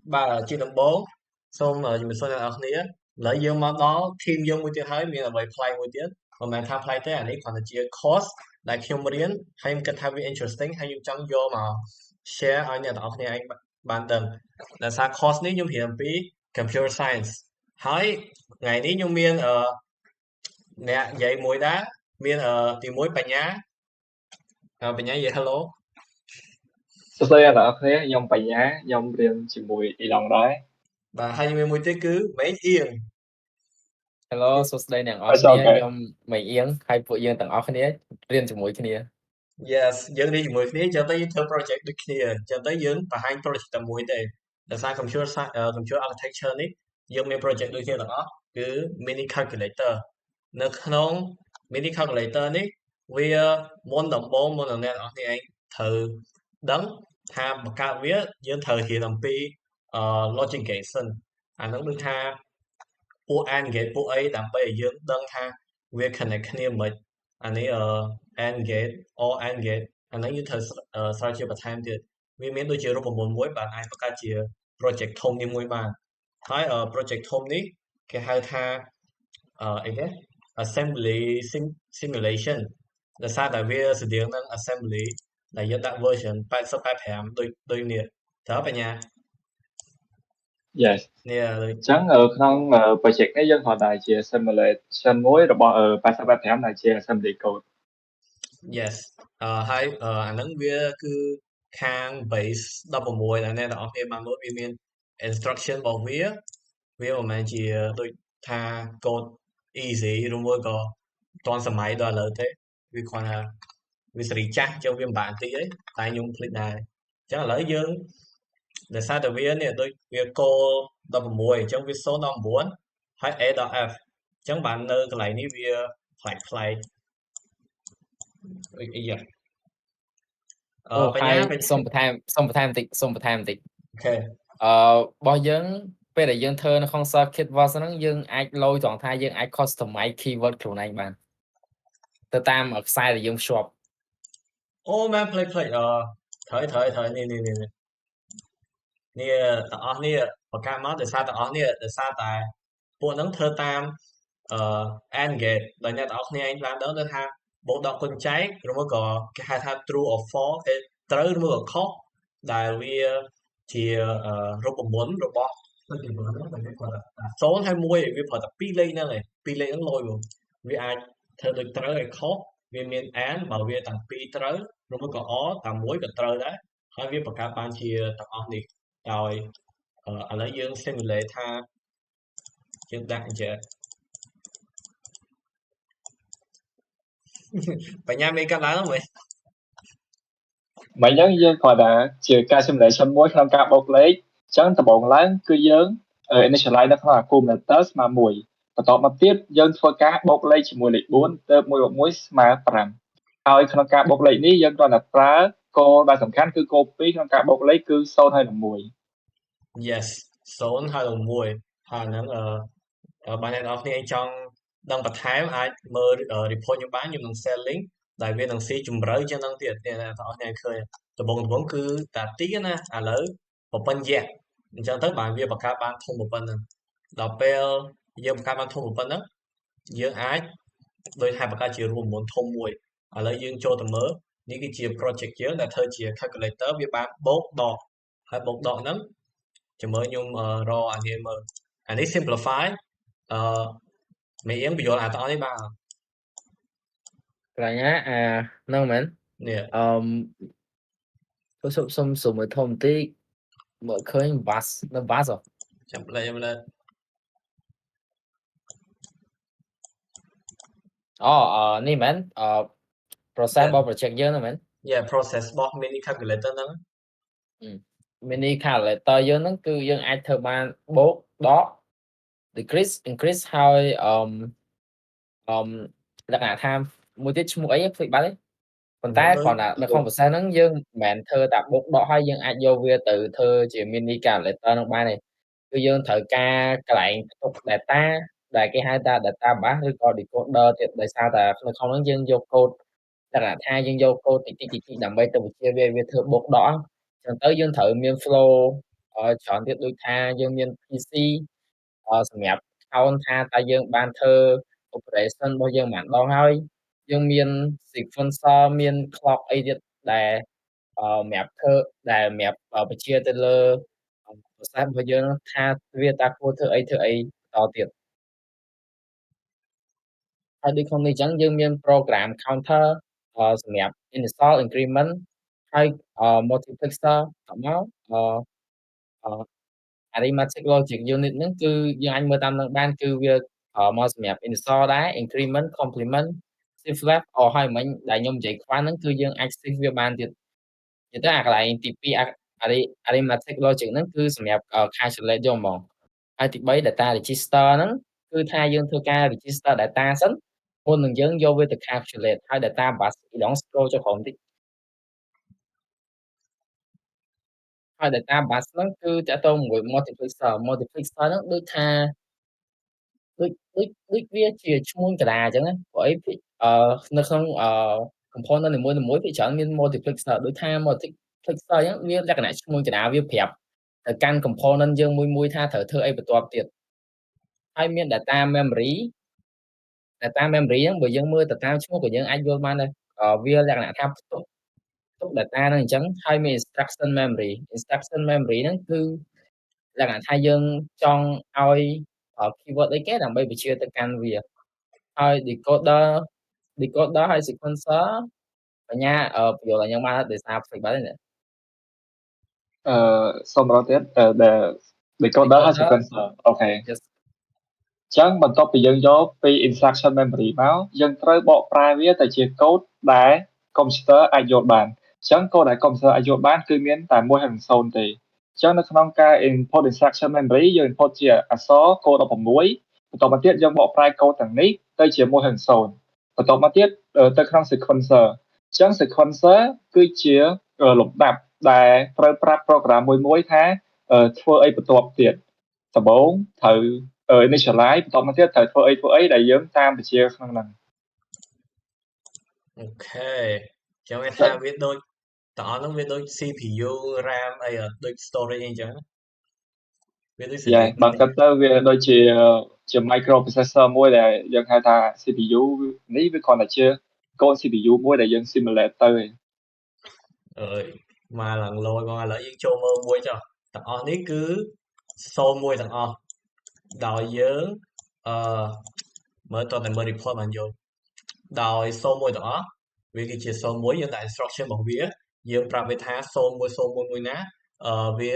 Bà chuyên động 4 xong rồi mình xoay ởគ្នាlợi dương mà đó team dươngមួយទៀតហើយមានអ្វីផ្លែមួយទៀតមិនមែនថាផ្លែទេអានេះគ្រាន់តែជា course ដែលខ្ញុំរៀនហើយខ្ញុំគិតថាវា interesting ហើយខ្ញុំចង់យកមក share ឲ្យអ្នកទាំងអស់គ្នាឯងបានដឹងដោយសារ course នេះខ្ញុំរៀនអំពី computer science ហើយថ្ងៃនេះខ្ញុំមានអ្នកនិយាយមួយដែរមានទីមួយបញ្ញាបញ្ញានិយាយ hello សួស្តីអ្នកទាំងអស់គ្នាខ្ញុំបញ្ញាខ្ញុំរៀនជាមួយអ៊ីឡុងដែរបាទហើយមានមួយទៀតគឺមេងអៀង Hello សួស្តីអ្នកទាំងអស់ It's គ្នា okay ខ្ញុំមេងអៀងហើយពួកយើងទាំងអស់គ្នារៀនជាមួយគ្នា Yes យើងរៀនជាមួយគ្នាចឹងទៅយើងធ្វើ project ដូចគ្នាចឹងទៅយើងបង្ហាញ project តែមួយទេដោយសារ computer architecture នេះយើងមាន project ដូចគ្នាទាំងអស់គឺ mini calculator នៅក្នុង mini calculator នេះវាមុនដំបូងមុននឹងអ្នកទាំងអស់គ្នាឯងត្រូវដឹងថាបង្កើតវាយើងត្រូវរៀនអំពីlogic gate សិនអាហ្នឹងដូចថាពួក AND gate ពួកអីដើម្បីឲ្យយើងដឹងថាវា connect គ្នាមិនអានេះAND gate or AND gate អាហ្នឹងយើងត្រូវស្រាវជ្រាវបន្ថែមទៀតវាមានដូចជារូបមន្តមួយបាទអាចបង្កើតជា project ធំមួយបានហើយ project ធំនេះគេហៅថាអីគេ assembly simulation ដោយសារតែវាស្តៀងនឹង assembly ដែលយើងដាក់ version 8085ដូចនេះតើបញ្ញា Yes នេះអញ្ចឹងក្នុង project នេះយើងគ្រាន់តែជា simulation មួយរបស់8085ដែលជា assembly code Yes ហើយអាហ្នឹងវាគឺខាង base 16ដែលអ្នកទាំងអស់គ្នាបានមើលវាមាន instruction របស់វាមិនមែនជាដូចថា code easy ឬមួយក៏ទាន់សម័យដល់ឥឡូវទេវាគ្រាន់តែវាសេរីចាស់ចឹងវាមិនបានតិចទេតែខ្ញុំភ្លេចដែរចឹងឥឡូវយើងដោយសារតែវានេះដូចវា code 16អញ្ចឹងវា0ដល់9ហើយ A ដល់ F អញ្ចឹងបាននៅកន្លែងនេះវាប្លែកអីយ៉ាបញ្ញាសូមបន្ថែមបន្តិចអូខេរបស់យើងពេលដែលយើងធ្វើនៅក្នុង circuit box ហ្នឹងយើងអាចឡូយត្រង់ថាយើងអាច customize keyword ខ្លួនឯងបានទៅតាមខ្សែដែលយើងភ្ជាប់អូមែនភ្លេចត្រូវនេះទាំងអស់នេះបង្កើតមកដោយសារទាំងអស់នេះដោយសារតែពួកហ្នឹងធ្វើតាមAND gate ដោយអ្នកទាំងអស់គ្នាឯងបានដឹងទៅថាបូកដកគុណចែកឬមួយក៏គេហៅថា true or false ត្រូវឬមួយក៏ខុសដែលវាជារូបមន្តរបស់ដូចជាបើហ្នឹងតែគាត់0ហើយ1វាប្រើតែ2លេខហ្នឹងឯង2លេខហ្នឹងលយមកវាអាចធ្វើដូចត្រូវហើយខុសវាមាន AND បើវាទាំងពីរត្រូវឬមួយក៏ OR តែមួយក៏ត្រូវដែរហើយវាបង្កើតបានជាទាំងអស់នេះដោយឥឡូវយើង simulate ថាយើងដាក់អញ្ចឹងបញ្ញាមានកាត់ឡើងមិនមិនអញ្ចឹងយើងគ្រាន់តែជាការ simulation មួយក្នុងការបូកលេខអញ្ចឹងដំបូងឡើងគឺយើង initialize នៅក្នុង accumulator ស្មើ1បន្ទាប់មកទៀតយើងធ្វើការបូកលេខជាមួយលេខ4ទៅ1បូក1ស្មើ5ហើយក្នុងការបូកលេខនេះយើងគ្រាន់តែប្រើគោលដែលសំខាន់គឺគោល2ក្នុងការបូកលេខគឺ0ហើយនិង1 Yes 0ហើយនិង1ហើយហ្នឹងបានអ្នកនរគ្នាចង់ដឹងបន្ថែមអាចមើល report ខ្ញុំបានខ្ញុំនឹង share link ដែលវានឹងស៊ីជម្រៅជាងហ្នឹងទៀតអ្នកនរគ្នាឃើញដំបូងគឺតាទីណាឥឡូវប្រពន្ធយៈអញ្ចឹងទៅបានវាបង្កើតបានធំប៉ុណ្ណឹងដល់ពេលយើងបង្កើតបានធំប៉ុណ្ណឹងយើងអាចដោយថាបង្កើតជារួមមន្តធំមួយឥឡូវយើងចូលទៅមើលនេះគឺជា project យើងដែលធ្វើជា calculator វាបានបូកដកហើយបូកដកហ្នឹងចាំមើលខ្ញុំរកអានេះមើលអានេះ simplify មេអៀងបញ្យល់អាទាំងអស់នេះបានកន្លែងណាហ្នឹងមែននេះសុំមើលធំបន្តិចមើលឃើញ bus នៅ bus ចាំផ្លេចនេះមែនprocess របស់ project យើងហ្នឹងមែន Yeah process របស់ mini calculator ហ្នឹង mini calculator យើងហ្នឹងគឺយើងអាចធ្វើបានបូកដក decrease increase ហើយលក្ខណៈថាមួយទៀតឈ្មោះអីភ្លេចបាត់ទេប៉ុន្តែគ្រាន់តែនៅក្នុង process ហ្នឹងយើងមិនមែនធ្វើតែបូកដកហើយយើងអាចយកវាទៅធ្វើជា mini calculator ហ្នឹងបានទេគឺយើងត្រូវការកន្លែងផ្ទុក data ដែលគេហៅថា data bus ឬក៏ decoder ទៀតដោយសារតែនៅក្នុងហ្នឹងយើងយក code លក្ខណៈថាយើងយក code តិចៗដើម្បីទៅបញ្ជាវាធ្វើបូកដកអញ្ចឹងទៅយើងត្រូវមាន flow ច្រើនទៀតដូចថាយើងមាន PC សម្រាប់ count ថាតើយើងបានធ្វើ operation របស់យើងប៉ុន្មានដងហើយយើងមាន sequencer មាន clock អីទៀតដែលសម្រាប់ធ្វើដែលសម្រាប់បញ្ជាទៅលើ process របស់យើងថាវាតើគួរធ្វើអីបន្តទៀតហើយដូចក្នុងនេះអញ្ចឹងយើងមាន program counter សម្រាប់ install increment ហើយmultiplexer មកarithmetic logic unit ហ្នឹងគឺយើងអាចមើលតាមនឹងបានគឺវាមកសម្រាប់ install ដែរ increment complement shift left ហើយមិញដែលខ្ញុំនិយាយខ្វះហ្នឹងគឺយើងអាច shift វាបានទៀតនិយាយទៅអាកន្លែងទី2 arithmetic logic ហ្នឹងគឺសម្រាប់ calculate យកហ្មងហើយទី3 data register ហ្នឹងគឺថាយើងធ្វើការ register data សិនមុននឹងយើងយកវាទៅ calculate ហើយ data bus ឡង scroll ចុះក្រោមតិចហើយ data bus ហ្នឹងគឺតាក់ទងមួយ multiplexer ហ្នឹងដូចថាដូចវាជាឈ្មួញកណ្ដាលអញ្ចឹងណាព្រោះអីនៅក្នុងcomponent នីមួយៗភាគច្រើនមាន multiplexer ដូចថា multiplexer អញ្ចឹងវាលក្ខណៈឈ្មួញកណ្ដាលវាប្រាប់ទៅកាន់ component យើងមួយថាត្រូវធ្វើអីបន្ទាប់ទៀតហើយមាន data memory ហ្នឹងបើយើងមើលទៅតាមឈ្មោះក៏យើងអាចយល់បានដែរវាលក្ខណៈថាផ្ទុក data ហ្នឹងអញ្ចឹងហើយមាន instruction memory ហ្នឹងគឺលក្ខណៈថាយើងចង់ឲ្យ keyword អីគេដើម្បីបញ្ជាទៅកាន់វាហើយ decoder ហើយ sequencer បញ្ញាបញ្យល់ឲ្យខ្ញុំបានដោយសារផ្សេងបាត់ទេសូមរកទៀតដែល decoder ហើយ sequencer អូខេចឹងបន្ទាប់ពីយើងយកពី instruction memory មកយើងត្រូវបកប្រែវាទៅជា code ដែល computer អាចយល់បានចឹង code ដែល computer អាចយល់បានគឺមានតែ1ហើយ0ទេចឹងនៅក្នុងការ input instruction memory យើង input ជាអក្សរ code 16បន្តមកទៀតយើងបកប្រែ code ទាំងនេះទៅជា1ហើយ0បន្តមកទៀតទៅក្នុង sequencer ចឹង sequencer គឺជាលំដាប់ដែលត្រូវប្រាប់ program មួយថាធ្វើអីបន្ទាប់ទៀតដំបូងត្រូវinitialize បន្តមកទៀតត្រូវធ្វើអីដែលយើងតាមបញ្ជាក្នុងហ្នឹងអូខេចឹងវាថាវាដូចតើអស់ហ្នឹងវាដូច CPU RAM អីដូច storage អីចឹងវាដូច បើគិតទៅវាដូចជា microprocessor មួយដែលយើងហៅថា CPU នេះវាគ្រាន់តែជាកូន CPU មួយដែលយើង simulate ទៅឯងអើយមកឡើងលយបងឥឡូវយើងចូលមើលមួយចុះទាំងអស់នេះគឺ01ទាំងអស់ដោយយើងមើលតតែមើល report បានយល់ដោយ01ទាំងអស់វាគឺជា01យើងដាក់ instruction របស់វាយើងប្រាប់វាថា01ណាវា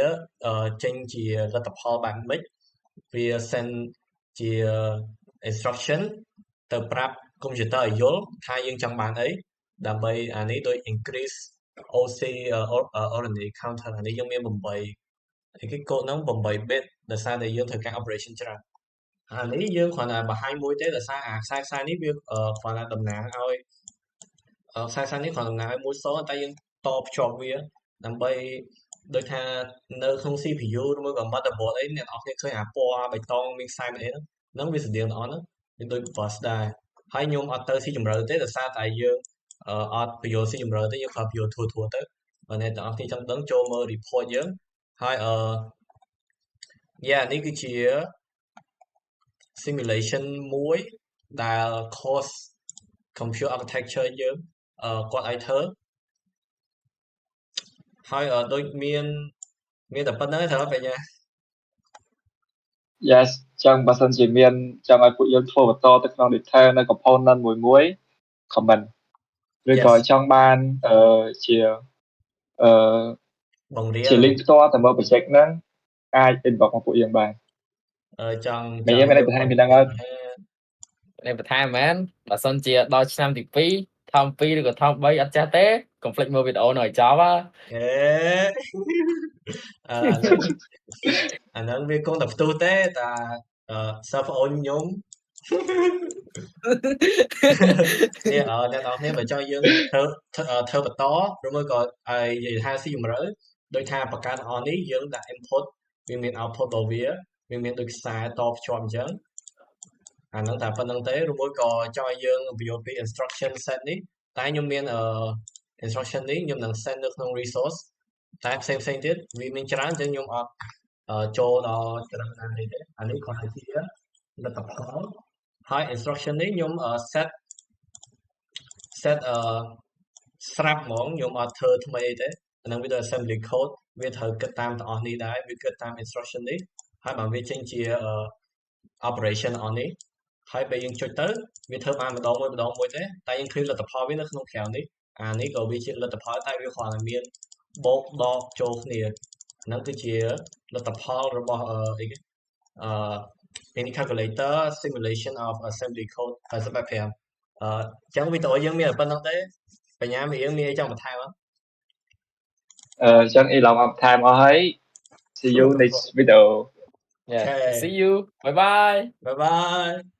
ចេញជាលទ្ធផលបែបម៉េចវា send ជា instruction ទៅប្រាប់ computer ឲ្យយល់ថាយើងចង់បានអីដើម្បីអានេះដូច increase OC ordinary counter អានេះយើងមាន8គេកូដហ្នឹង8 bit ដោយសារតែយើងត្រូវការ operation ច្រើនអានេះយើងគ្រាន់តែបង្ហាញមួយទេដោយសារអាខ្សែនេះវាគ្រាន់តែតំណាងឲ្យខ្សែនេះគ្រាន់តំណាងឲ្យមួយសូតែយើងតភ្ជាប់វាដើម្បីដូចថានៅក្នុង CPU ឬមួយក៏ motherboard អីអ្នកនរគ្នាឃើញអាពណ៌បៃតងមានខ្សែអីហ្នឹងវាស្តៀងទាំងអស់ហ្នឹងវាដូច bus ដែរហើយខ្ញុំអត់ទៅស៊ីជម្រៅទេដោយសារតែយើងអត់បញ្យល់ស៊ីជម្រៅទេយើងគ្រាន់បញ្យល់ធួៗទៅបើអ្នកទាំងអស់គ្នាចង់ដឹងចូលមើល report យើងហើយនេះគឺជា simulation មួយដែល course computer architecture យើងគាត់ឲ្យធ្វើហើយដូចមានតែប៉ុណ្្នឹងទេត្រូវបញ្ញា Yes ចឹងបើសិនជាមានចង់ឲ្យពួកយើងធ្វើបន្តទៅក្នុង detail នៅ component មួយ comment ឬក៏ចង់បានជាបង្រៀនជា link ផ្ទាល់ទៅមើល project ហ្នឹងអាច inbox មកពួកយើងបានចង់មានបន្ថែមពីហ្នឹងហើយមានបន្ថែមមែនបើសិនជាដល់ឆ្នាំទី2ថម2ឬក៏ថម3អត់ចេះទេ complete មើលវីដេអូនៅឲ្យចប់អាហ្នឹងវាគង់តែផ្ទុះទេតែ server អូនខ្ញុំនេះអ្នកនរគ្នាបើចង់យើងធ្វើបន្តឬមួយក៏ឲ្យនិយាយថាស៊ីជម្រៅដោយថាបង្កើតទាំងអស់នេះយើងដាក់ input វាមាន output របស់វាមានដូចខ្សែតភ្ជាប់អញ្ចឹងអាហ្នឹងតែប៉ុណ្្នឹងទេឬមួយក៏ចង់ឲ្យយើងបញ្យល់ពី instruction set នេះតែខ្ញុំមានinstruction នេះខ្ញុំនឹង send នៅក្នុង resource តែផ្សេងទៀតវាមានច្រើនចឹងខ្ញុំអត់ចូលដល់ច្រើនណាស់នេះទេអានេះគាត់ជាលទ្ធផលហើយ instruction នេះខ្ញុំset ស្រាប់ហ្មងខ្ញុំអត់ធ្វើថ្មីទេអានឹងវាទៅ assembly code វាត្រូវគិតតាមទាំងអស់នេះដែរវាគិតតាម instruction នេះហើយបើវាចេញជា operation អស់នេះហើយពេលយើងចុចទៅវាធ្វើបានម្ដងមួយទេតែយើងឃើញលទ្ធផលវានៅក្នុងក្រៅនេះអានេះក៏វាជាលទ្ធផលតែវាគ្រាន់តែមានបូកដកចូលគ្នាហ្នឹងគឺជាលទ្ធផលរបស់any calculator simulation of assembly code 85ចឹងវីដេអូយើងមានប៉ុណ្្នឹងទេបញ្ញាមានអីចង់បន្ថែមអត់ចឹងអីឡងបន្ថែមអស់ហើយ see you next video Yeah see you bye bye bye bye